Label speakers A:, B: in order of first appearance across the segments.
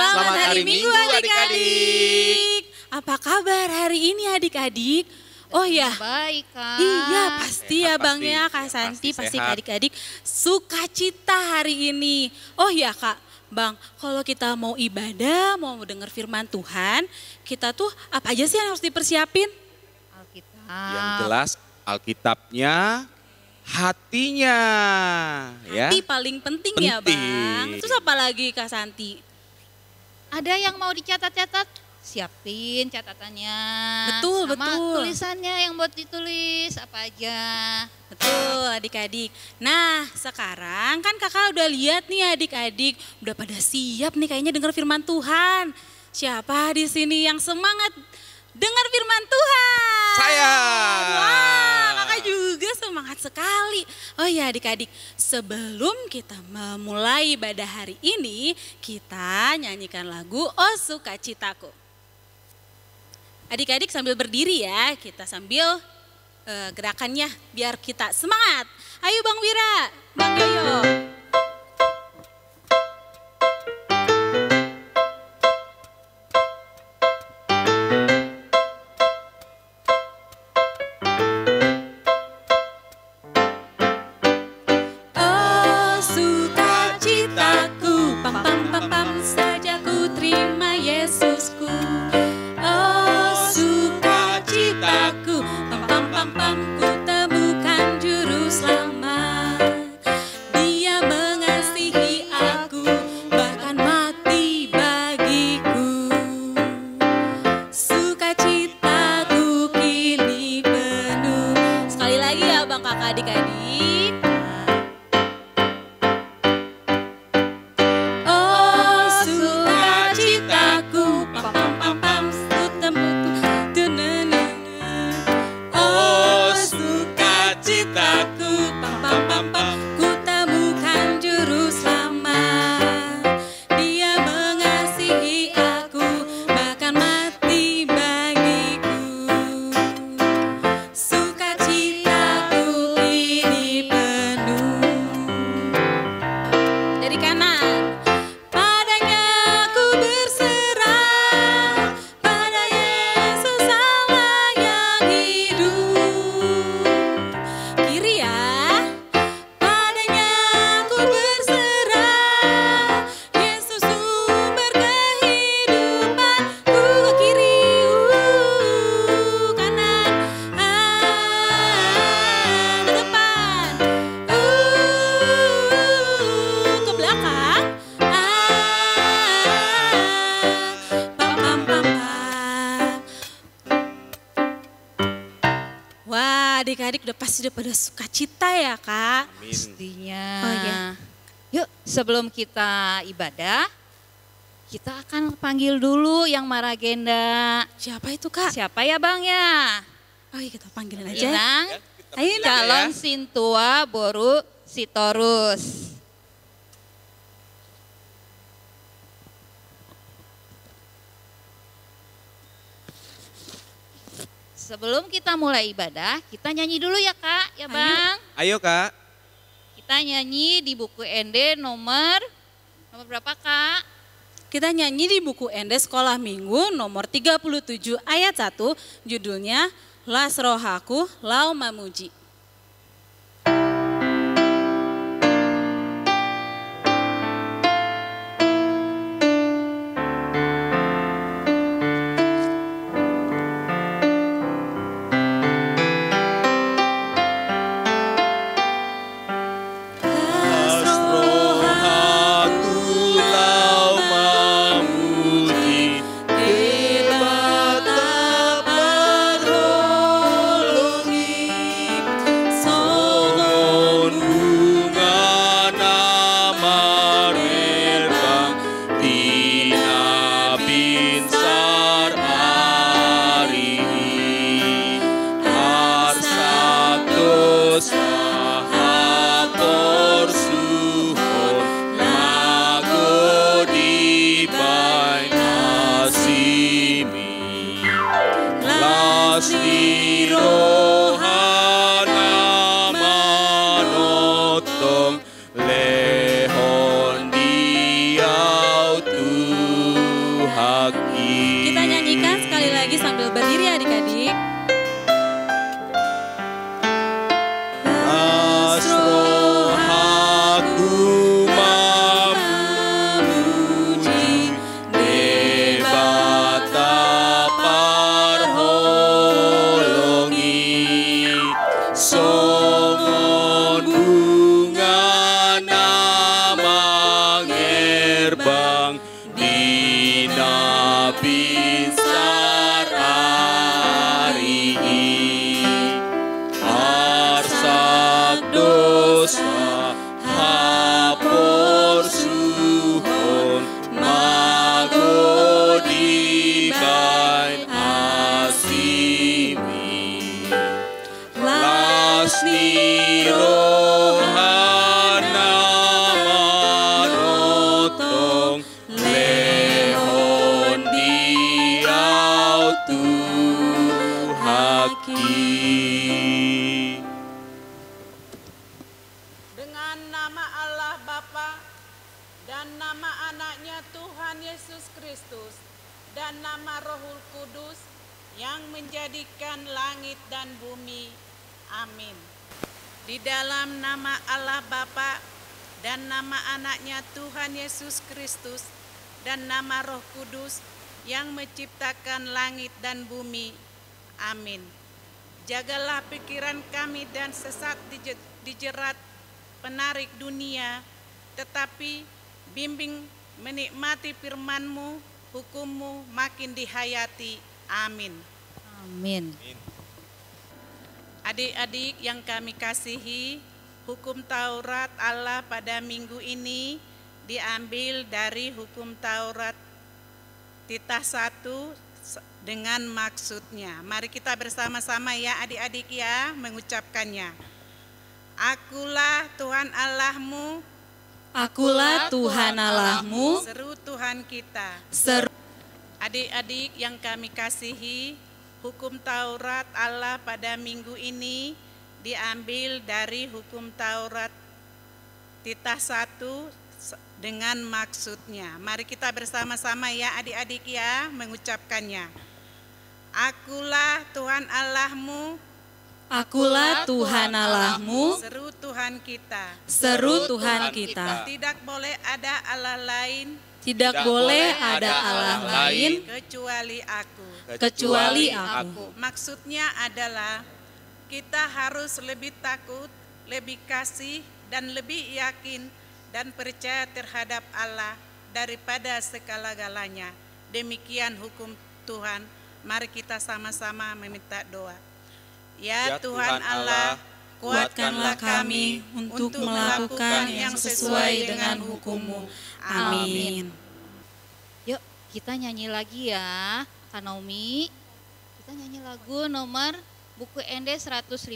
A: Selamat hari Minggu adik-adik. Apa kabar hari ini adik-adik? Oh ya,
B: baik Kak.
A: Iya pasti ya Bang
C: pasti,
A: ya,
C: ya,
A: Kak Santi pasti
C: sehat.
A: adik-adik sukacita hari ini. Oh ya Kak, Bang, kalau kita mau ibadah, mau dengar firman Tuhan, kita tuh apa aja sih yang harus dipersiapin?
B: Alkitab.
C: Yang jelas Alkitabnya, hatinya. Ya.
A: Hati paling penting ya Bang.
C: Penting.
A: Terus apa lagi Kak Santi?
B: Ada yang mau dicatat-catat? Siapin catatannya.
A: Betul,
B: sama
A: betul.
B: tulisannya yang buat ditulis apa aja.
A: Betul adik-adik. Nah sekarang kan kakak udah lihat nih adik-adik. Udah pada siap nih kayaknya dengar firman Tuhan. Siapa di sini yang semangat dengar firman Tuhan?
C: Saya.
A: Wah kakak juga semangat sekali. Oh ya adik-adik, sebelum kita memulai ibadah hari ini, kita nyanyikan lagu Oh Sukacitaku. Adik-adik sambil berdiri ya, kita sambil gerakannya biar kita semangat. Ayo Bang Wira, Bang Yoyo. Oh sukacitaku, pam pam pam pam saja ku terima Yesusku. Oh sukacitaku, pam pam pam pam ku temukan juru selamat. Dia mengasihi aku, bahkan mati bagiku. Sukacitaku kini penuh. Sekali lagi ya Bang Kakak adik-adik. Oh sukacitaku, pam pam pam pam, ku temukan. Oh sukacitaku, pam pam pam pam, ku temukan juru selamat. Dia mengasihi aku, bahkan mati bagiku. Sukacitaku kini penuh. Dari kanan. Padanya ku berserah, pada Yesus Allah yang hidup. Kiri ya. Padanya ku berserah, Yesus sumber kehidupanku. Ke kiri, kanan, ke depan, ke belakang, pam pam pam pam. Wah, adik-adik udah pasti udah pada sukacita ya kak.
C: Amin.
B: Pastinya.
A: Oh, iya.
B: Yuk sebelum kita ibadah, kita akan panggil dulu yang maragenda.
A: Siapa itu kak?
B: Siapa ya Bang ya?
A: Oh iya kita panggilin aja.
B: Inang,
A: Ayo Inang.
B: calon Sintua Boru Sitorus. Sebelum kita mulai ibadah, kita nyanyi dulu ya Kak, ya
A: Ayo.
B: Bang.
C: Ayo Kak.
B: Kita nyanyi di buku ND nomor berapa Kak?
A: Kita nyanyi di buku Ende Sekolah Minggu nomor 37 ayat 1, judulnya Las Rohaku Lau Mamuji. Las rohaku lau mamuji, hebat apa roh
D: dan nama anaknya Tuhan Yesus Kristus, dan nama Rohul Kudus yang menjadikan langit dan bumi. Amin. Di dalam nama Allah Bapa dan nama anaknya Tuhan Yesus Kristus dan nama Roh Kudus yang menciptakan langit dan bumi. Amin. Jagalah pikiran kami dan sesat dijerat penarik dunia, tetapi bimbing menikmati firman-Mu, hukum-Mu makin dihayati. Amin.
B: Amin.
D: Adik-adik yang kami kasihi, hukum Taurat Allah pada minggu ini diambil dari hukum Taurat Titah 1 dengan maksudnya. Mari kita bersama-sama ya adik-adik ya mengucapkannya. Akulah Tuhan Allahmu,
A: Akulah Tuhan Allahmu,
D: seru Tuhan kita.
A: seru.
D: Adik-adik yang kami kasihi, hukum Taurat Allah pada minggu ini diambil dari hukum Taurat Titah 1 dengan maksudnya. Mari kita bersama-sama ya adik-adik ya mengucapkannya. Akulah Tuhan Allahmu,
A: Akulah Tuhan Allahmu,
D: seru Tuhan kita.
A: seru Tuhan kita.
D: Tidak boleh ada Allah lain
A: Tidak boleh ada Allah lain
D: kecuali aku.
A: kecuali aku.
D: Maksudnya adalah kita harus lebih takut, lebih kasih, dan lebih yakin dan percaya terhadap Allah daripada segala-galanya. Demikian hukum Tuhan. Mari kita sama-sama meminta doa. Ya Tuhan Allah,
A: Kuatkanlah kami untuk melakukan yang sesuai dengan hukum-Mu. Amin.
B: Yuk kita nyanyi lagi ya, Kak Naomi. Kita nyanyi lagu nomor buku ND 159,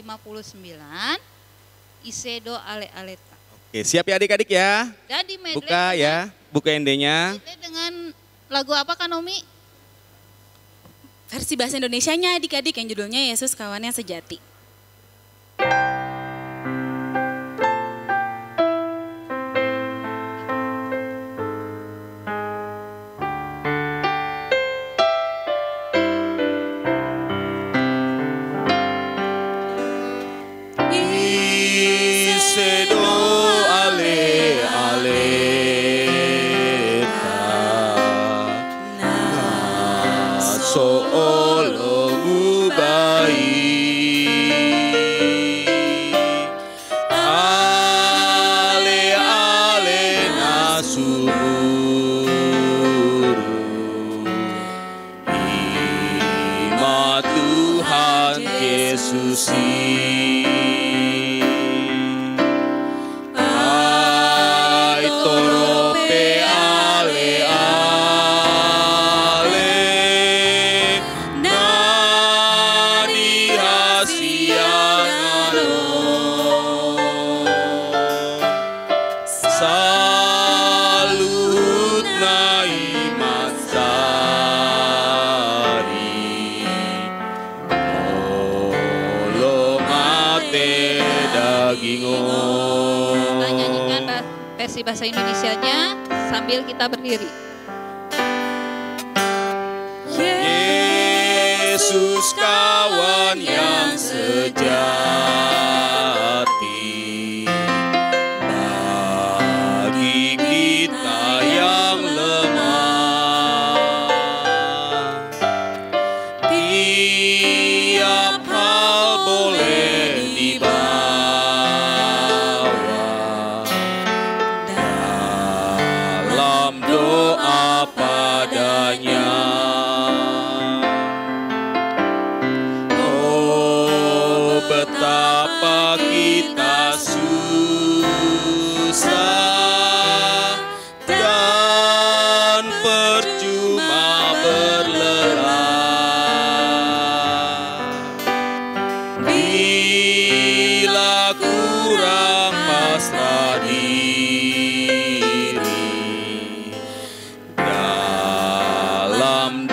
B: Isedo Ale Aleta.
C: Oke, siap ya adik-adik ya.
B: Dan di medley
C: Buka ya buku ND-nya.
B: dengan lagu apa Kak Naomi?
A: Versi bahasa Indonesianya adik-adik yang judulnya Yesus Kawan yang Sejati.
C: Isedo ale aleta naso olomu baik ale ale nasumuru ima Tuhan Yesus Ai torope ale ale nadi hasiangano salut na iman sari tolong ate dagingon.
B: Kita nyanyikan versi bahasa Indonesianya sambil kita berdiri.
C: Yesus kawan yang sejati bagi kita yang lemah. Tiap hal boleh dibawa dalam doa padanya. Oh, betapa kita susah dan percuma berlelah bila kurang pasrah diri dalam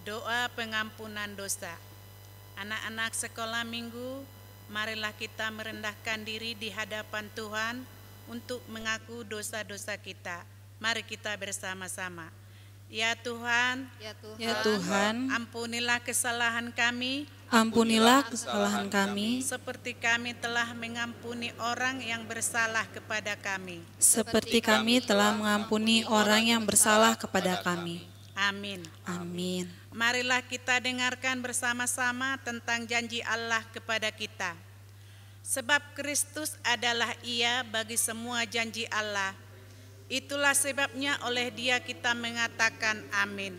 D: Doa pengampunan dosa. Anak-anak sekolah minggu, marilah kita merendahkan diri di hadapan Tuhan untuk mengaku dosa-dosa kita. Mari kita bersama-sama. Ya Tuhan,
A: Ya Tuhan,
D: ampunilah kesalahan kami
A: ampunilah kesalahan kami
D: seperti kami telah mengampuni orang yang bersalah kepada kami.
A: seperti kami telah mengampuni orang yang bersalah kepada kami.
D: Amin.
A: Amin.
D: Marilah kita dengarkan bersama-sama tentang janji Allah kepada kita. Sebab Kristus adalah Ia bagi semua janji Allah. Itulah sebabnya oleh Dia kita mengatakan amin,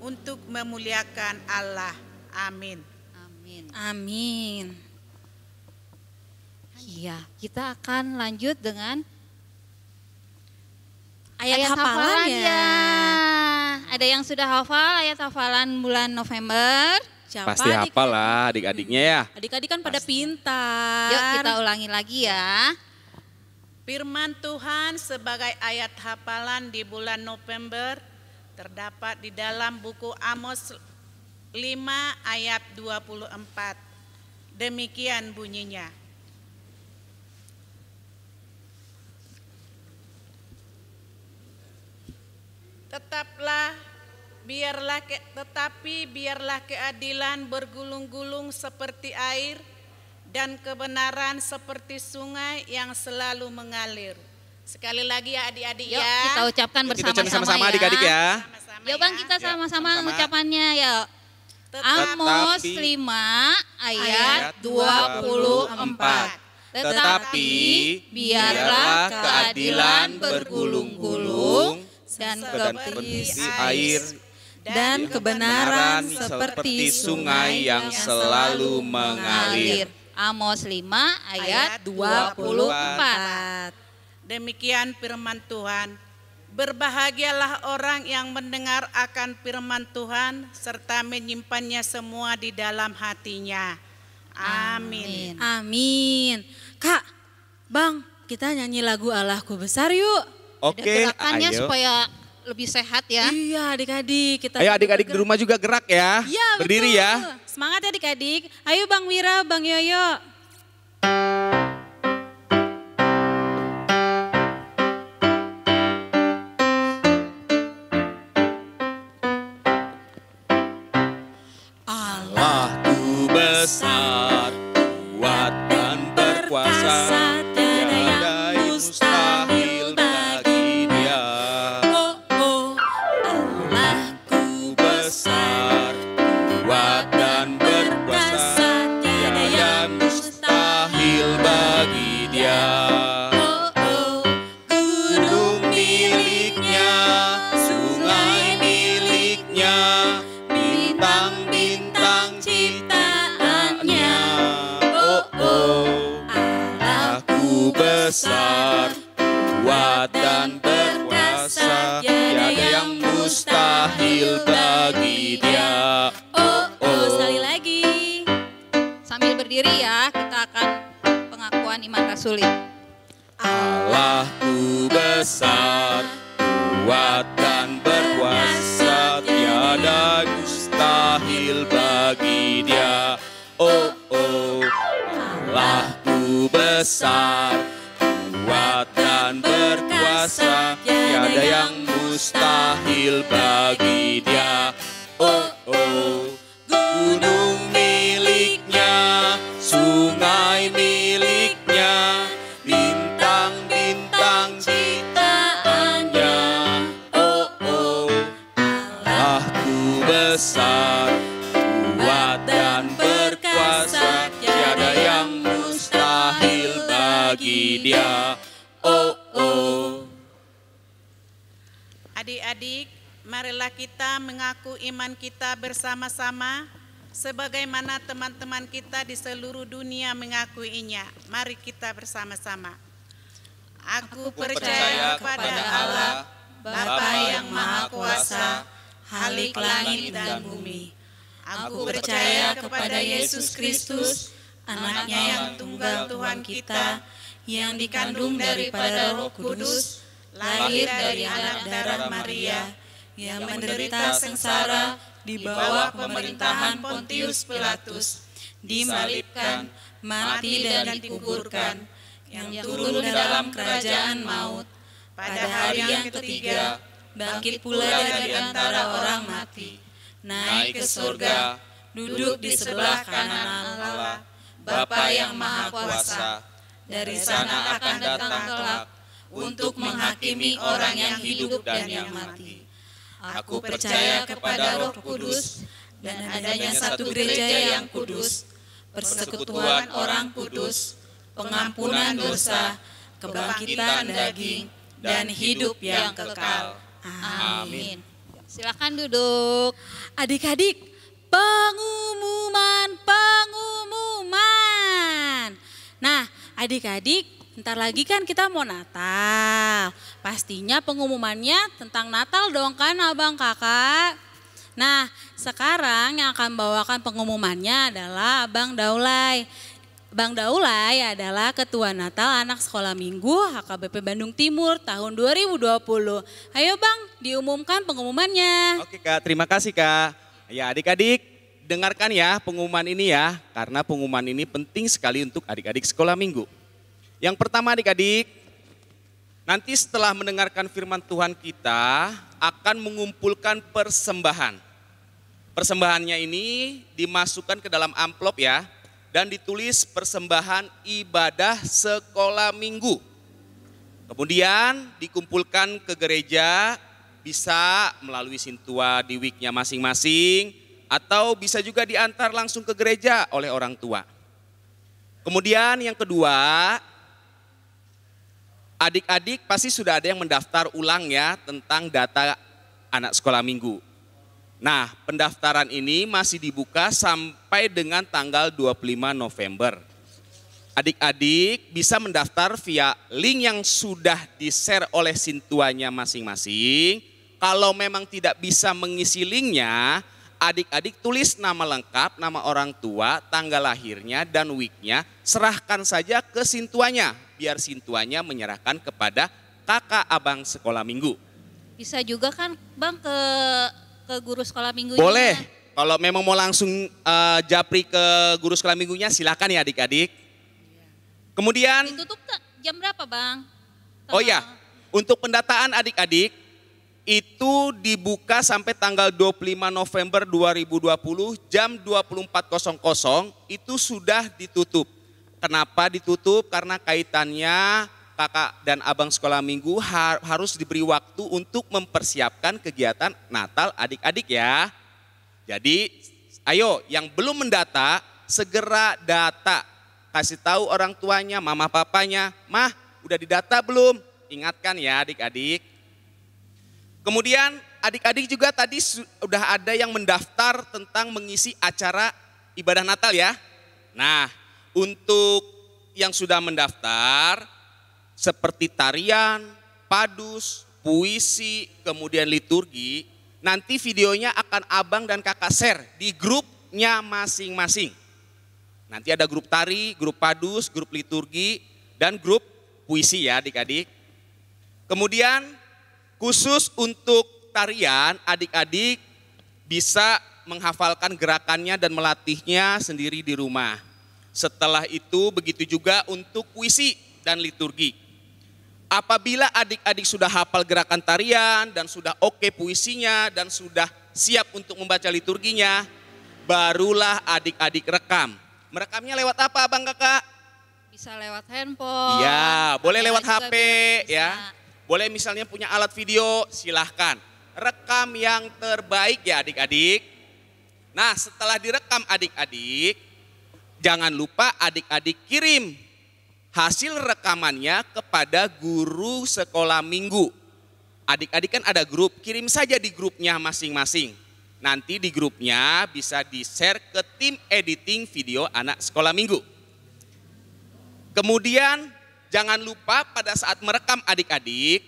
D: untuk memuliakan Allah. Amin.
B: Amin.
A: Amin.
B: Iya, kita akan lanjut dengan
A: Ayat hafalan ya.
B: Ada yang sudah hafal ayat hafalan bulan November?
A: Siapa
C: Pasti hafal lah adik-adiknya ya.
A: Adik-adik kan pada pintar.
B: Yuk kita ulangi lagi ya.
D: Firman Tuhan sebagai ayat hafalan di bulan November terdapat di dalam buku Amos 5 ayat 24. Demikian bunyinya. Tetapi biarlah keadilan bergulung-gulung seperti air dan kebenaran seperti sungai yang selalu mengalir. Sekali lagi ya adik-adik
B: Yuk
D: ya.
B: kita ucapkan
C: Kita
B: bersama-sama
C: ucapin sama-sama
B: ya.
C: adik-adik ya.
D: Sama-sama
B: Yuk Bang
D: ya.
B: kita sama-sama
C: sama-sama.
B: mengucapannya ya.
D: Tetapi
B: Amos 5 ayat 24. Tetapi biarlah keadilan bergulung-gulung dan
C: seperti air
A: dan kebenaran seperti sungai yang selalu
B: mengalir. Amos 5 ayat 24.
D: demikian firman Tuhan. Berbahagialah orang yang mendengar akan firman Tuhan serta menyimpannya semua di dalam hatinya. Amin.
A: Amin. Kak, Bang, kita nyanyi lagu Allahku Besar yuk.
B: Ada
C: Oke,
B: gerakannya
C: ayo.
B: supaya lebih sehat ya.
A: Iya adik-adik. Kita
C: Ayo adik-adik di rumah juga gerak ya.
A: Iya,
C: Berdiri
A: betul.
C: ya.
A: Semangat ya adik-adik. Ayo Bang Wira, Bang Yoyo.
C: Allahku besar, kuat dan berkuasa, tiada yang mustahil bagi Dia.
A: Oh, oh,
C: Allahku besar, kuat dan berkuasa, tiada yang mustahil bagi Dia.
A: oh, oh,
C: Gunung miliknya, sungai miliknya, bintang-bintang ciptaannya. Oh, oh, Allahku besar, kuat dan berkuasa, tiada yang mustahil bagi Dia.
A: oh, oh, sekali lagi.
B: Sambil berdiri ya, kita akan pengakuan iman rasuli.
C: Allahku besar, kuat dan berkuasa, tiada mustahil bagi Dia. Oh, oh, Allahku besar, kuat dan berkuasa, tiada yang mustahil bagi Dia. Oh, oh, gunung miliknya, sungai miliknya, bintang-bintang ciptaannya. Oh, oh, Allahku besar, kuat dan berkuasa, tiada yang mustahil bagi Dia. Oh, oh.
D: Adik-adik, marilah kita mengaku iman kita bersama-sama sebagaimana teman-teman kita di seluruh dunia mengakuinya. Mari kita bersama-sama. Aku percaya kepada Allah, Bapa yang Maha Kuasa, Khalik langit dan bumi. Aku percaya kepada Yesus Kristus, anaknya yang tunggal Tuhan kita, yang dikandung daripada Roh Kudus, lahir dari anak darah Maria, yang menderita sengsara
A: di bawah pemerintahan Pontius Pilatus, disalibkan, mati dan dikuburkan, yang turun dalam kerajaan maut. Pada hari yang ketiga, bangkit pula dari antara orang mati, naik ke surga, duduk di sebelah kanan Allah, Bapa yang Maha Kuasa. Dari sana akan datang kelak untuk menghakimi orang yang hidup dan yang mati. Aku percaya kepada Roh Kudus dan adanya satu gereja yang kudus, persekutuan orang kudus, pengampunan dosa, kebangkitan daging, dan hidup yang kekal. Amin.
B: Silakan duduk.
A: Adik-adik, pengumuman. Nah, adik-adik, ntar lagi kan kita mau Natal. Pastinya pengumumannya tentang Natal dong kan abang kakak. Nah, sekarang yang akan bawakan pengumumannya adalah Abang Daulay. Bang Daulay adalah Ketua Natal Anak Sekolah Minggu HKBP Bandung Timur tahun 2020. Ayo Bang, diumumkan pengumumannya.
C: Oke Kak, terima kasih Kak. Ya adik-adik, dengarkan ya pengumuman ini ya, karena pengumuman ini penting sekali untuk adik-adik sekolah minggu. Yang pertama adik-adik, nanti setelah mendengarkan firman Tuhan kita akan mengumpulkan persembahan. Persembahannya ini dimasukkan ke dalam amplop ya, dan ditulis persembahan ibadah sekolah minggu. Kemudian dikumpulkan ke gereja, bisa melalui sintua di week-nya masing-masing, atau bisa juga diantar langsung ke gereja oleh orang tua. Kemudian yang kedua, adik-adik pasti sudah ada yang mendaftar ulang ya tentang data anak sekolah minggu. Nah, pendaftaran ini masih dibuka sampai dengan tanggal 25 November. Adik-adik bisa mendaftar via link yang sudah di-share oleh sintuanya masing-masing. Kalau memang tidak bisa mengisi linknya, adik-adik tulis nama lengkap, nama orang tua, tanggal lahirnya, dan week-nya. Serahkan saja ke sintuanya, biar sintuanya menyerahkan kepada kakak abang sekolah minggu.
B: Bisa juga kan Bang ke guru sekolah minggunya.
C: Boleh, kalau memang mau langsung japri ke guru sekolah minggunya silakan ya adik-adik. Kemudian,
B: Ditutup jam berapa Bang?
C: oh ya, untuk pendataan adik-adik itu dibuka sampai tanggal 25 November 2020 jam 24.00 itu sudah ditutup. Kenapa ditutup? Karena kaitannya kakak dan abang sekolah minggu harus diberi waktu untuk mempersiapkan kegiatan Natal adik-adik ya. Jadi ayo yang belum mendata segera data. Kasih tahu orang tuanya, mama papanya, mah udah didata belum? Ingatkan ya adik-adik. Kemudian adik-adik juga tadi sudah ada yang mendaftar tentang mengisi acara ibadah Natal ya. Nah untuk yang sudah mendaftar, seperti tarian, padus, puisi, kemudian liturgi, nanti videonya akan abang dan kakak share di grupnya masing-masing. Nanti ada grup tari, grup padus, grup liturgi, dan grup puisi ya adik-adik. Kemudian khusus untuk tarian, adik-adik bisa menghafalkan gerakannya dan melatihnya sendiri di rumah. Setelah itu begitu juga untuk puisi dan liturgi. Apabila adik-adik sudah hafal gerakan tarian dan sudah oke puisinya dan sudah siap untuk membaca liturginya, barulah adik-adik rekam. Merekamnya lewat apa abang kakak?
B: Bisa lewat handphone.
C: Iya, boleh lewat HP
B: bisa.
C: ya. Boleh misalnya punya alat video, silahkan. Rekam yang terbaik ya adik-adik. Nah setelah direkam adik-adik, jangan lupa adik-adik kirim hasil rekamannya kepada guru sekolah minggu. Adik-adik kan ada grup, kirim saja di grupnya masing-masing. Nanti di grupnya bisa di-share ke tim editing video anak sekolah minggu. Kemudian jangan lupa pada saat merekam adik-adik,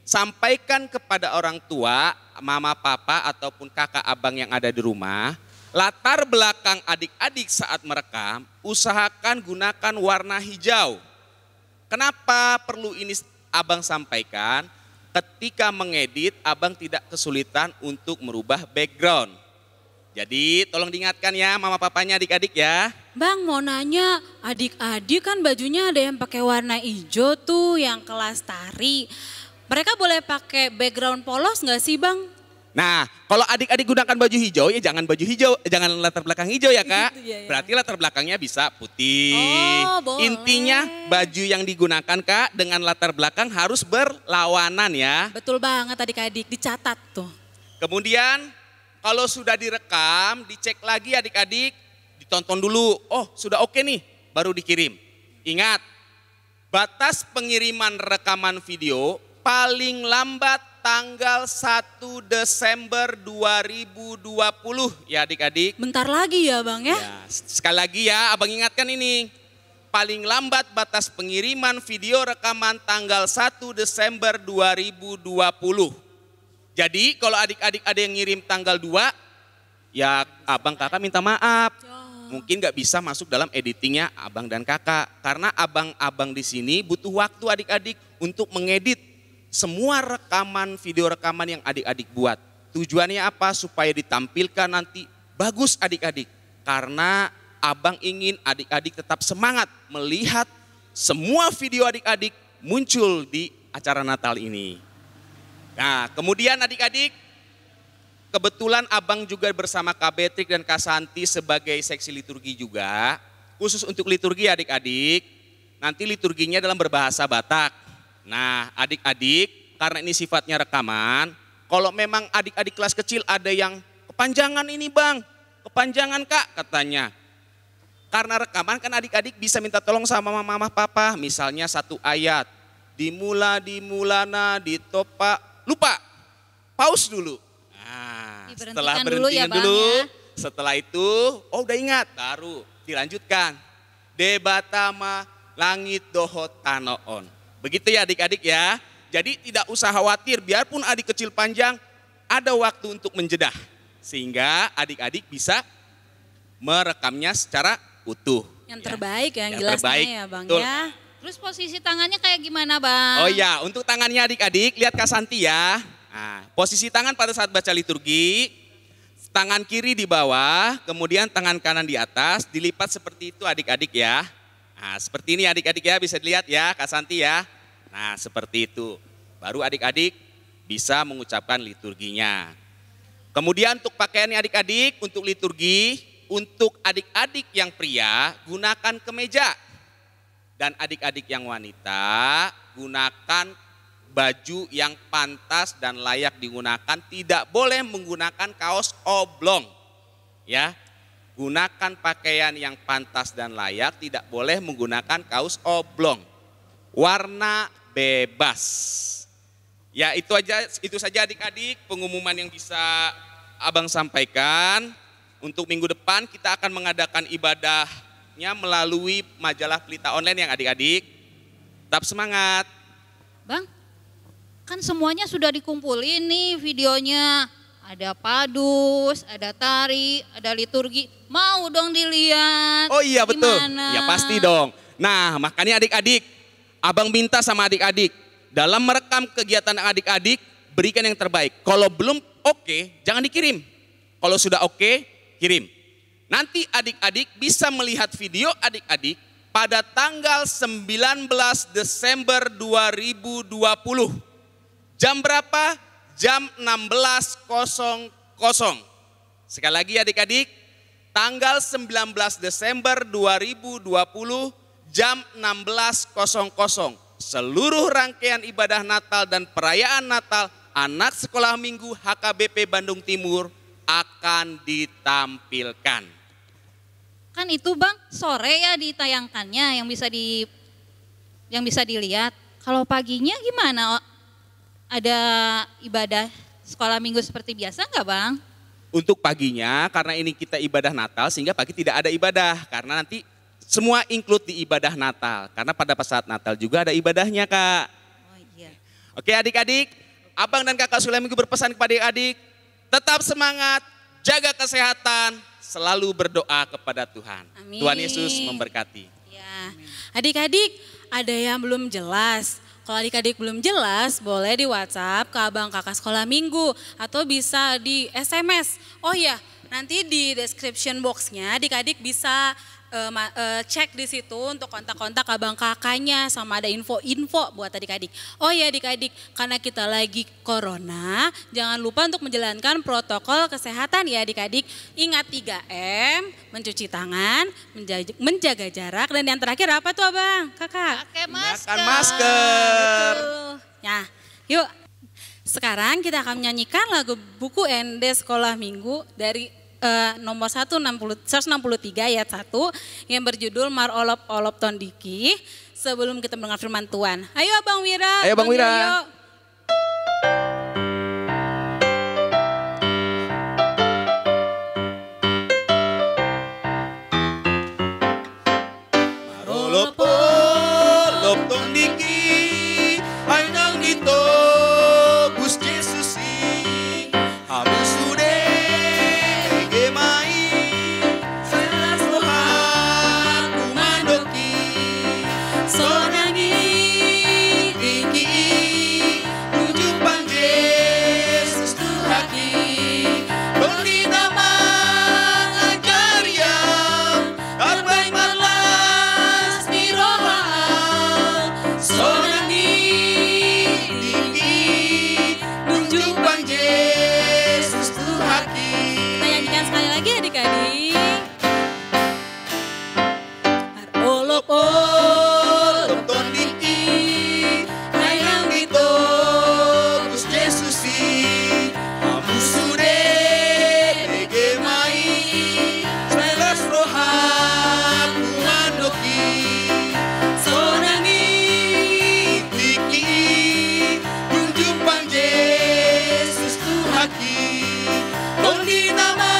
C: sampaikan kepada orang tua, mama, papa, ataupun kakak, abang yang ada di rumah, latar belakang adik-adik saat merekam, usahakan gunakan warna hijau. Kenapa perlu ini abang sampaikan? Ketika mengedit, abang tidak kesulitan untuk merubah background. Jadi tolong diingatkan ya mama papanya adik-adik ya.
A: Bang mau nanya, adik-adik kan bajunya ada yang pakai warna hijau tuh yang kelas tari. Mereka boleh pakai background polos nggak sih Bang?
C: Nah, kalau adik-adik gunakan baju hijau ya jangan baju hijau, jangan latar belakang hijau ya Kak.
A: Gitu, iya, iya.
C: Berarti latar belakangnya bisa putih.
A: Oh, boleh.
C: Intinya baju yang digunakan Kak dengan latar belakang harus berlawanan ya.
A: Betul banget adik-adik, dicatat tuh.
C: Kemudian kalau sudah direkam, dicek lagi adik-adik, ditonton dulu. Oh sudah oke nih, baru dikirim. Ingat, batas pengiriman rekaman video paling lambat tanggal 1 Desember 2020 ya adik-adik.
A: Bentar lagi ya Bang ya.
C: Ya, sekali lagi ya abang ingatkan ini. Paling lambat batas pengiriman video rekaman tanggal 1 Desember 2020. Jadi kalau adik-adik ada yang ngirim tanggal 2, ya abang kakak minta maaf. Mungkin gak bisa masuk dalam editingnya abang dan kakak. Karena abang-abang di sini butuh waktu adik-adik untuk mengedit semua rekaman, video rekaman yang adik-adik buat. Tujuannya apa? Supaya ditampilkan nanti bagus adik-adik. Karena abang ingin adik-adik tetap semangat melihat semua video adik-adik muncul di acara Natal ini. Nah, kemudian adik-adik, kebetulan abang juga bersama Kak Betrik dan Kak Santi sebagai seksi liturgi juga. Khusus untuk liturgi adik-adik, nanti liturginya dalam berbahasa Batak. Nah adik-adik, karena ini sifatnya rekaman, kalau memang adik-adik kelas kecil ada yang kepanjangan ini Bang, kepanjangan Kak katanya. Karena rekaman kan adik-adik bisa minta tolong sama mama papa, misalnya satu ayat. Dimulana, ditopa, lupa, pause dulu. Nah, setelah berhentikan dulu, setelah itu, oh udah ingat, baru dilanjutkan. Debatama langit dohot tanoon. Begitu ya adik-adik ya. Jadi tidak usah khawatir, biarpun adik kecil panjang, ada waktu untuk menjedah. Sehingga adik-adik bisa merekamnya secara utuh.
A: Yang terbaik ya, yang
C: yang
A: jelasnya
C: terbaik.
A: ya Bang
C: Betul.
A: ya.
B: Terus posisi tangannya kayak gimana Bang?
C: Oh ya, untuk tangannya adik-adik, lihat Kak Santi ya. Nah, posisi tangan pada saat baca liturgi, tangan kiri di bawah, kemudian tangan kanan di atas, dilipat seperti itu adik-adik ya. Nah, seperti ini adik-adik ya, bisa dilihat ya Kak Santi ya. Nah, seperti itu. Baru adik-adik bisa mengucapkan liturginya. Kemudian untuk pakaiannya adik-adik, untuk liturgi, untuk adik-adik yang pria, gunakan kemeja. Dan adik-adik yang wanita, gunakan baju yang pantas dan layak digunakan, tidak boleh menggunakan kaos oblong. Ya. Gunakan pakaian yang pantas dan layak, tidak boleh menggunakan kaos oblong. Warna bebas. Ya itu saja adik-adik pengumuman yang bisa abang sampaikan. Untuk minggu depan kita akan mengadakan ibadahnya melalui majalah Pelita Online yang adik-adik. Tetap semangat.
B: Bang, kan semuanya sudah dikumpulin nih videonya. Ada padus, ada tari, ada liturgi. Mau dong dilihat.
C: Oh iya betul,
B: Gimana?
C: ya pasti dong. Nah makanya adik-adik, abang minta sama adik-adik. Dalam merekam kegiatan adik-adik, berikan yang terbaik. Kalau belum oke, jangan dikirim. Kalau sudah oke, kirim. Nanti adik-adik bisa melihat video adik-adik pada tanggal 19 Desember 2020. Jam berapa? Jam 16.00. Sekali lagi adik-adik, tanggal 19 Desember 2020 jam 16.00. Seluruh rangkaian ibadah Natal dan perayaan Natal anak sekolah minggu HKBP Bandung Timur akan ditampilkan.
B: Kan itu Bang, sore ya ditayangkannya yang bisa dilihat. Kalau paginya gimana? Ada ibadah sekolah minggu seperti biasa enggak Bang?
C: Untuk paginya karena ini kita ibadah Natal sehingga pagi tidak ada ibadah. Karena nanti semua include di ibadah Natal. Karena pada saat Natal juga ada ibadahnya Kak.
B: Oh iya.
C: Oke adik-adik, abang dan kakak sekolah minggu berpesan kepada adik-adik. Tetap semangat, jaga kesehatan, selalu berdoa kepada Tuhan.
A: Amin.
C: Tuhan Yesus memberkati.
A: Ya, adik-adik ada yang belum jelas. Kalau adik-adik belum jelas, boleh di WhatsApp ke abang kakak sekolah minggu atau bisa di SMS. Oh ya, nanti di description box-nya adik-adik bisa cek di situ untuk kontak-kontak abang kakaknya sama ada info-info buat adik-adik. Oh ya adik-adik, karena kita lagi corona, jangan lupa untuk menjalankan protokol kesehatan ya adik-adik. Ingat 3M, mencuci tangan, menjaga jarak, dan yang terakhir apa tuh abang, kakak?
B: Pakai
C: Gunakan
B: masker.
C: masker.
A: Betul. Nah, yuk. Sekarang kita akan menyanyikan lagu buku ND Sekolah Minggu dari nomor 163 ayat 1 yang berjudul Mar Olop Olop Tondiki sebelum kita mendengar firman Tuhan. Ayo Bang Wira.
C: Ayo Bang Wira.
A: Yoyo.
C: Marolopo, lop tondiki, ay nang ito, Gus Jesusi, habis sude, gemai, salas Tuhan kumandoki, sonangi, tinggi, tujuh pang Yesus Tuhaki, beri nama ajar yang arbay malas ni roha, sonangi, tinggi, tujuh pang Yesus Tuhaki.
A: Kita nyanyikan sekali lagi adik-adik. Olop
C: Olop tondiki, ay nang ito, Gus Jesusi, amu sude, gemai, salas roha, kumandoki, sonangi, tiki, tunjuk pang Yesus Tuhaki, tondi nama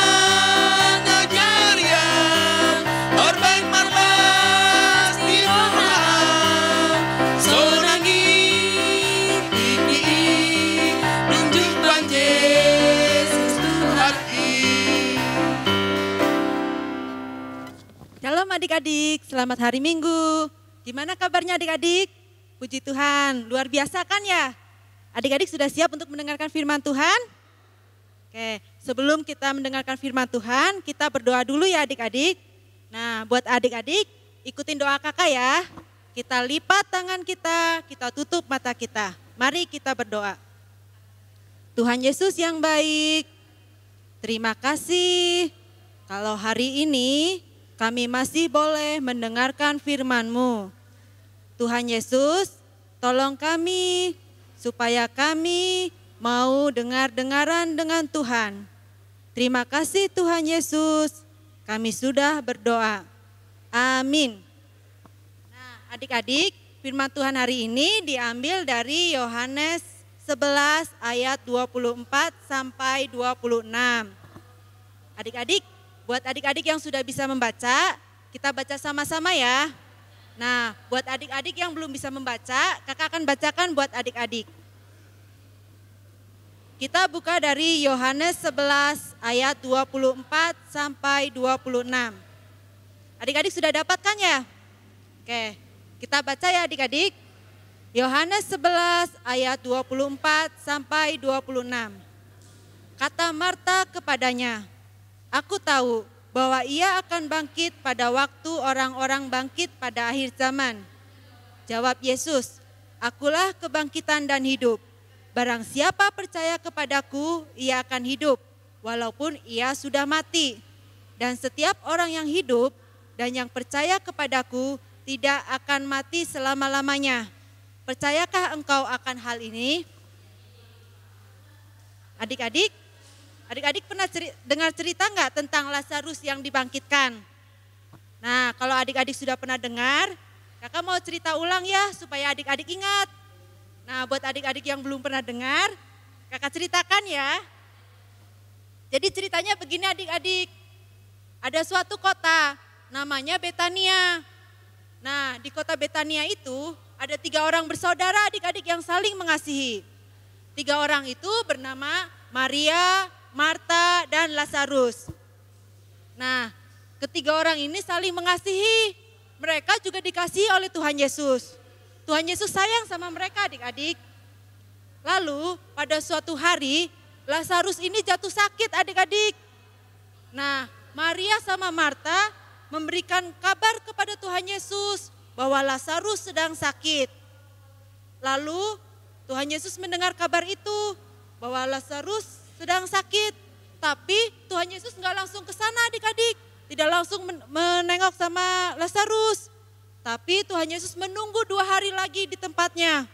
C: ngajar yang orban marlas di roha, sonangi, tiki, tunjuk pang Yesus Tuhaki.
E: Shalom adik-adik, selamat hari Minggu. Gimana kabarnya adik-adik? Puji Tuhan, luar biasa kan ya? Adik-adik sudah siap untuk mendengarkan firman Tuhan? Oke, sebelum kita mendengarkan firman Tuhan, kita berdoa dulu ya adik-adik. Nah, buat adik-adik, ikutin doa kakak ya. Kita lipat tangan kita tutup mata kita. Mari kita berdoa. Tuhan Yesus yang baik, terima kasih kalau hari ini kami masih boleh mendengarkan firman-Mu. Tuhan Yesus, tolong kami supaya kami mau dengar-dengaran dengan Tuhan. Terima kasih Tuhan Yesus, kami sudah berdoa. Amin. Nah, adik-adik, firman Tuhan hari ini diambil dari Yohanes 11 ayat 24 sampai 26. Adik-adik, buat adik-adik yang sudah bisa membaca, kita baca sama-sama ya. Nah, buat adik-adik yang belum bisa membaca, kakak akan bacakan buat adik-adik. Kita buka dari Yohanes 11 ayat 24 sampai 26. Adik-adik sudah dapatkan ya? Oke, kita baca ya adik-adik. Yohanes 11 ayat 24 sampai 26. Kata Marta kepadanya, "Aku tahu bahwa ia akan bangkit pada waktu orang-orang bangkit pada akhir zaman." Jawab Yesus, "Akulah kebangkitan dan hidup. Barang siapa percaya kepadaku, ia akan hidup, walaupun ia sudah mati. Dan setiap orang yang hidup dan yang percaya kepadaku tidak akan mati selama-lamanya. Percayakah engkau akan hal ini?" Adik-adik pernah dengar cerita enggak tentang Lazarus yang dibangkitkan? Nah, kalau adik-adik sudah pernah dengar, kakak mau cerita ulang ya supaya adik-adik ingat. Nah, buat adik-adik yang belum pernah dengar, kakak ceritakan ya. Jadi ceritanya begini adik-adik. Ada suatu kota namanya Betania. Nah, di kota Betania itu ada 3 orang bersaudara adik-adik yang saling mengasihi. 3 orang itu bernama Maria, Marta, dan Lazarus. Nah, ketiga orang ini saling mengasihi. Mereka juga dikasihi oleh Tuhan Yesus. Tuhan Yesus sayang sama mereka adik-adik. Lalu pada suatu hari Lazarus ini jatuh sakit adik-adik. Nah, Maria sama Marta memberikan kabar kepada Tuhan Yesus bahwa Lazarus sedang sakit. Lalu Tuhan Yesus mendengar kabar itu bahwa Lazarus sedang sakit. Tapi Tuhan Yesus nggak langsung ke sana adik-adik. Tidak langsung menengok sama Lazarus. Tapi Tuhan Yesus menunggu 2 hari lagi di tempatnya.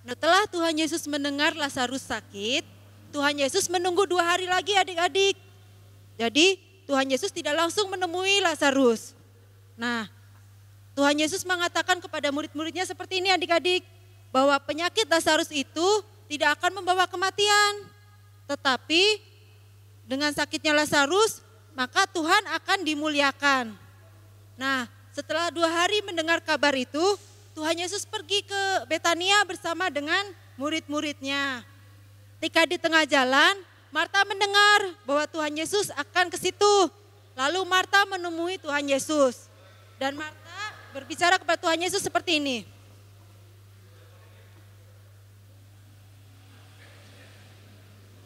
E: Setelah Tuhan Yesus mendengar Lazarus sakit, Tuhan Yesus menunggu 2 hari lagi adik-adik. Jadi Tuhan Yesus tidak langsung menemui Lazarus. Nah, Tuhan Yesus mengatakan kepada murid-muridnya seperti ini adik-adik, bahwa penyakit Lazarus itu tidak akan membawa kematian. Tetapi dengan sakitnya Lazarus, maka Tuhan akan dimuliakan. Nah, setelah 2 hari mendengar kabar itu, Tuhan Yesus pergi ke Betania bersama dengan murid-muridnya. Ketika di tengah jalan, Marta mendengar bahwa Tuhan Yesus akan ke situ. Lalu Marta menemui Tuhan Yesus. Dan Marta berbicara kepada Tuhan Yesus seperti ini.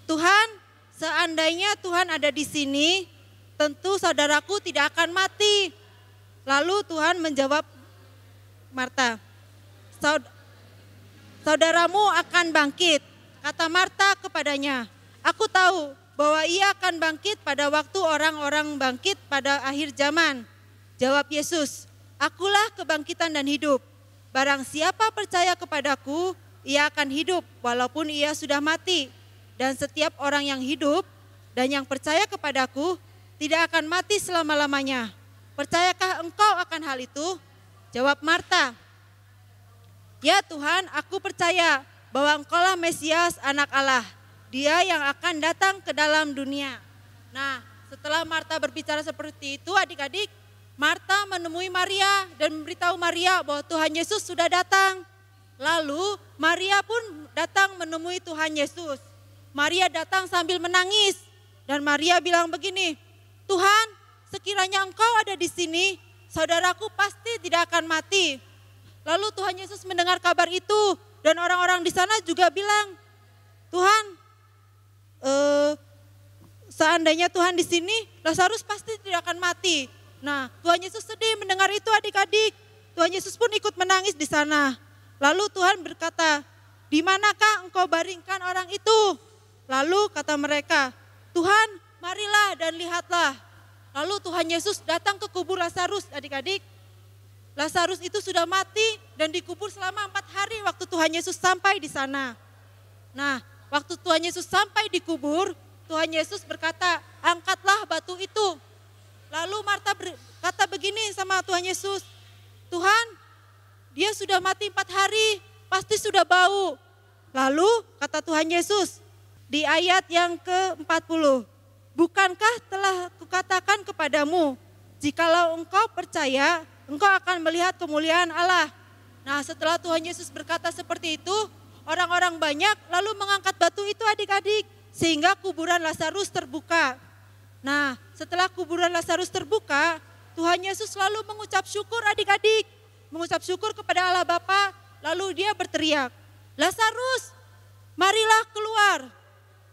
E: Tuhan, seandainya Tuhan ada di sini, tentu saudaraku tidak akan mati. Lalu Tuhan menjawab Marta, saudaramu akan bangkit. Kata Marta kepadanya, aku tahu bahwa ia akan bangkit pada waktu orang-orang bangkit pada akhir zaman. Jawab Yesus, akulah kebangkitan dan hidup. Barang siapa percaya kepadaku, ia akan hidup walaupun ia sudah mati. Dan setiap orang yang hidup dan yang percaya kepadaku tidak akan mati selama-lamanya. Percayakah engkau akan hal itu? Jawab Marta, ya Tuhan, aku percaya bahwa engkaulah Mesias, anak Allah. Dia yang akan datang ke dalam dunia. Nah, setelah Marta berbicara seperti itu adik-adik, Marta menemui Maria dan memberitahu Maria bahwa Tuhan Yesus sudah datang. Lalu Maria pun datang menemui Tuhan Yesus. Maria datang sambil menangis dan Maria bilang begini, Tuhan, sekiranya engkau ada di sini, saudaraku pasti tidak akan mati. Lalu Tuhan Yesus mendengar kabar itu dan orang-orang di sana juga bilang, Tuhan, seandainya Tuhan di sini, Lazarus pasti tidak akan mati. Nah, Tuhan Yesus sedih mendengar itu adik-adik. Tuhan Yesus pun ikut menangis di sana. Lalu Tuhan berkata, di manakah engkau baringkan orang itu? Lalu kata mereka, Tuhan, marilah dan lihatlah. Lalu Tuhan Yesus datang ke kubur Lazarus adik-adik. Lazarus itu sudah mati dan dikubur selama 4 hari waktu Tuhan Yesus sampai di sana. Nah, waktu Tuhan Yesus sampai di kubur, Tuhan Yesus berkata, angkatlah batu itu. Lalu Marta berkata begini sama Tuhan Yesus, Tuhan, dia sudah mati 4 hari, pasti sudah bau. Lalu kata Tuhan Yesus di ayat yang ke-40, bukankah telah kukatakan kepadamu, jikalau engkau percaya, engkau akan melihat kemuliaan Allah. Nah, setelah Tuhan Yesus berkata seperti itu, orang-orang banyak lalu mengangkat batu itu adik-adik, sehingga kuburan Lazarus terbuka. Nah, setelah kuburan Lazarus terbuka, Tuhan Yesus lalu mengucap syukur adik-adik, mengucap syukur kepada Allah Bapa, lalu dia berteriak, Lazarus, marilah keluar.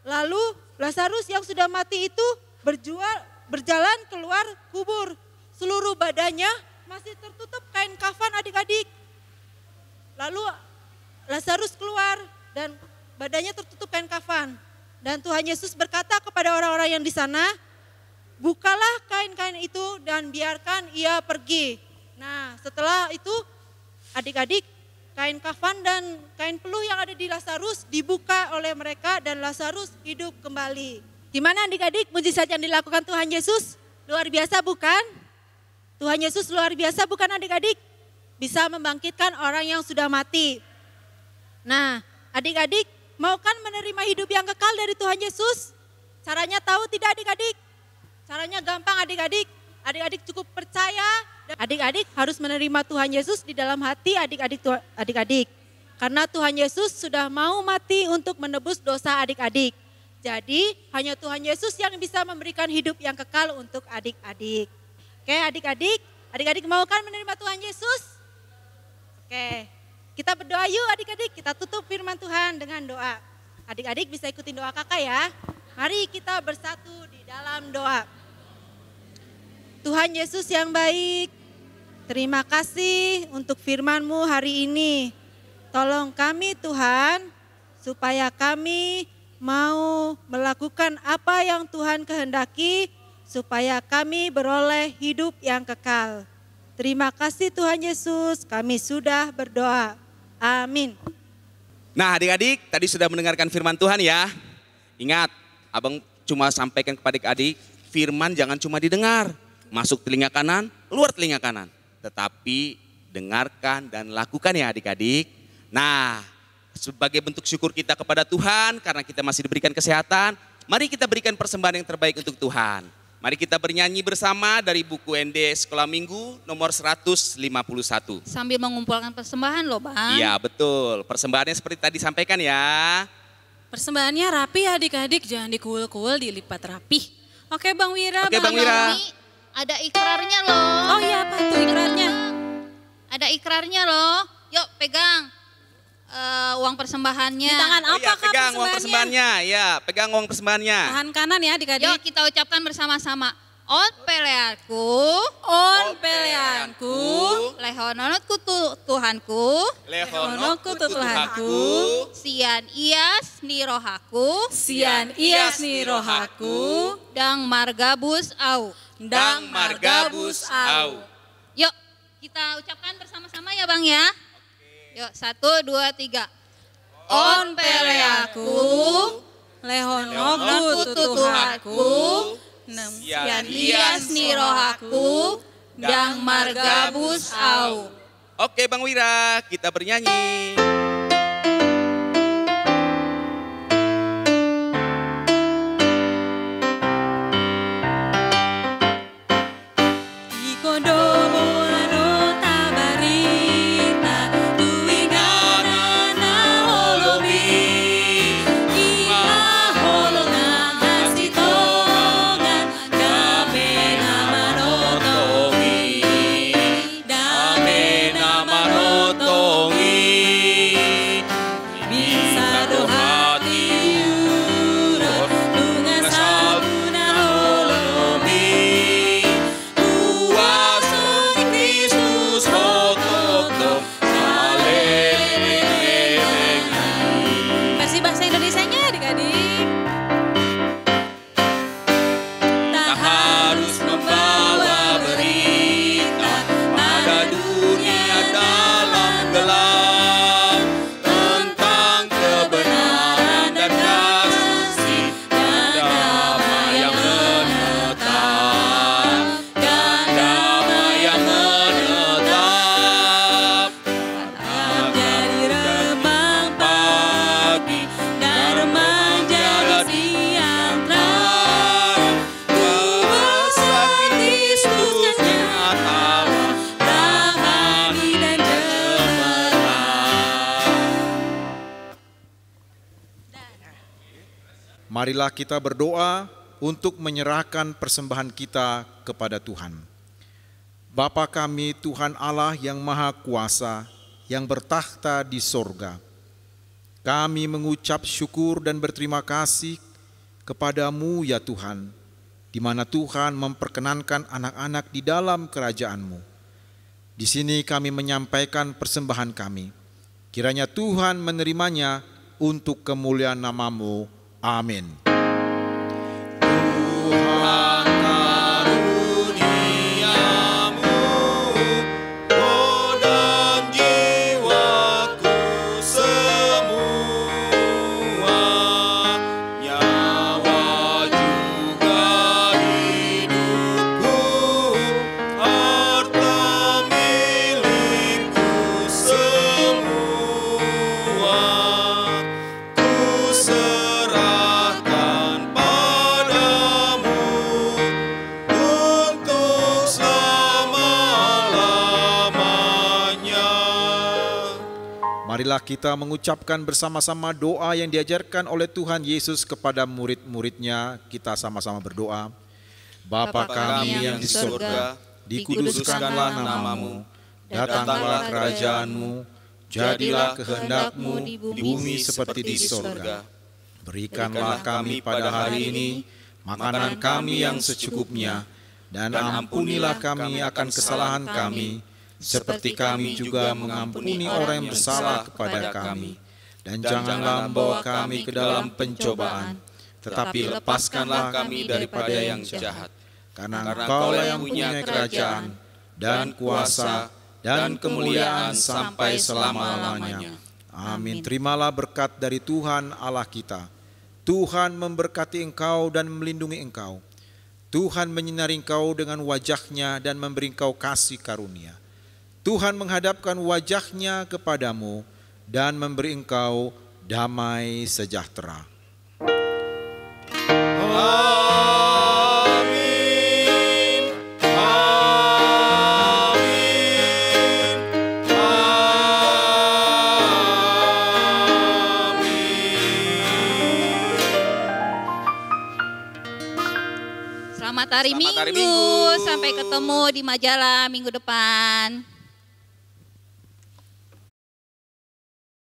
E: Lalu Lazarus yang sudah mati itu berjalan keluar kubur, seluruh badannya masih tertutup kain kafan adik-adik. Lalu Lazarus keluar dan badannya tertutup kain kafan. Dan Tuhan Yesus berkata kepada orang-orang yang di sana, bukalah kain-kain itu dan biarkan ia pergi. Nah, setelah itu adik-adik, kain kafan dan kain peluh yang ada di Lazarus dibuka oleh mereka dan Lazarus hidup kembali. Gimana adik-adik mujizat yang dilakukan Tuhan Yesus? Luar biasa bukan? Tuhan Yesus luar biasa bukan adik-adik? Bisa membangkitkan orang yang sudah mati. Nah, adik-adik mau kan menerima hidup yang kekal dari Tuhan Yesus? Caranya tahu tidak adik-adik? Caranya gampang adik-adik. Adik-adik cukup percaya. Adik-adik harus menerima Tuhan Yesus di dalam hati adik-adik. Karena Tuhan Yesus sudah mau mati untuk menebus dosa adik-adik. Jadi hanya Tuhan Yesus yang bisa memberikan hidup yang kekal untuk adik-adik. Oke adik-adik mau kan menerima Tuhan Yesus? Oke, kita berdoa yuk adik-adik, kita tutup firman Tuhan dengan doa. Adik-adik bisa ikutin doa kakak ya. Mari kita bersatu di dalam doa. Tuhan Yesus yang baik, terima kasih untuk firman-Mu hari ini. Tolong kami Tuhan, supaya kami mau melakukan apa yang Tuhan kehendaki, supaya kami beroleh hidup yang kekal. Terima kasih Tuhan Yesus, kami sudah berdoa. Amin.
C: Nah adik-adik tadi sudah mendengarkan firman Tuhan ya. Ingat, abang cuma sampaikan kepada adik, firman jangan cuma didengar. Masuk telinga kanan, keluar telinga kanan. Tetapi dengarkan dan lakukan ya adik-adik. Nah, sebagai bentuk syukur kita kepada Tuhan karena kita masih diberikan kesehatan, mari kita berikan persembahan yang terbaik untuk Tuhan. Mari kita bernyanyi bersama dari buku ND Sekolah Minggu nomor 151.
B: Sambil mengumpulkan persembahan loh Bang.
C: Iya betul, persembahannya seperti tadi sampaikan ya.
A: Persembahannya rapi ya adik-adik, jangan dikuul-kuul, dilipat rapi. Oke Bang Wira,
C: Oke, Bang Wira.
B: Ini ada ikrarnya loh.
A: Oh iya apa tuh ikrarnya?
B: Ada ikrarnya loh. Yuk pegang uang persembahannya.
A: Di tangan
C: Oh
A: apa
C: iya,
A: Kak
C: pegang uang persembahannya. Ya, pegang uang persembahannya.
A: Tangan kanan ya adik-adik.
B: Yuk kita ucapkan bersama-sama. On peleanku,
A: On peleanku,
B: lehononotku Tuhanku,
C: Lehonokku Tuhanku,
B: sian ias ni rohaku,
A: sian ias ni rohaku,
B: dang margabus au.
C: dang margabus au.
B: Yuk kita ucapkan bersama-sama ya Bang ya. Yuk 1, 2, 3.
A: On peleaku, lehonokku Tuhanku,
B: Sian ias ni rohaku, dang margabus au.
C: Oke Bang Wira, kita bernyanyi.
F: Marilah kita berdoa untuk menyerahkan persembahan kita kepada Tuhan. Bapa kami Tuhan Allah yang Maha Kuasa, yang bertakhta di sorga. Kami mengucap syukur dan berterima kasih kepada-Mu ya Tuhan, di mana Tuhan memperkenankan anak-anak di dalam kerajaan-Mu. Di sini kami menyampaikan persembahan kami. Kiranya Tuhan menerimanya untuk kemuliaan nama-Mu. Amin. Tuhan karuniamu, dan jiwaku semua, nyawa juga hidupku, harta milikku semua, ku serahkan padamu untuk selama-lamanya. Marilah kita mengucapkan bersama-sama doa yang diajarkan oleh Tuhan Yesus kepada murid-muridnya. Kita sama-sama berdoa. Bapa kami yang di surga, dikuduskanlah nama-Mu, datanglah kerajaan-Mu, jadilah kehendak-Mu di bumi seperti di surga. Berikanlah kami pada hari ini makanan kami yang secukupnya, dan ampunilah kami akan kesalahan kami, seperti kami juga mengampuni orang yang bersalah kepada kami. Dan janganlah membawa kami ke dalam pencobaan, tetapi lepaskanlah kami daripada yang jahat. Karena Engkaulah yang punya kerajaan, dan kuasa, dan kemuliaan sampai selama-lamanya. Amin. Terimalah berkat dari Tuhan Allah kita. Tuhan memberkati engkau dan melindungi engkau. Tuhan menyinari engkau dengan wajah-Nya dan memberi engkau kasih karunia. Tuhan menghadapkan wajah-Nya kepadamu dan memberi engkau damai sejahtera. Amin. Amin. Amin.
B: Selamat hari
C: Selamat hari
B: Minggu.
C: Minggu.
B: Sampai ketemu di majalah minggu depan.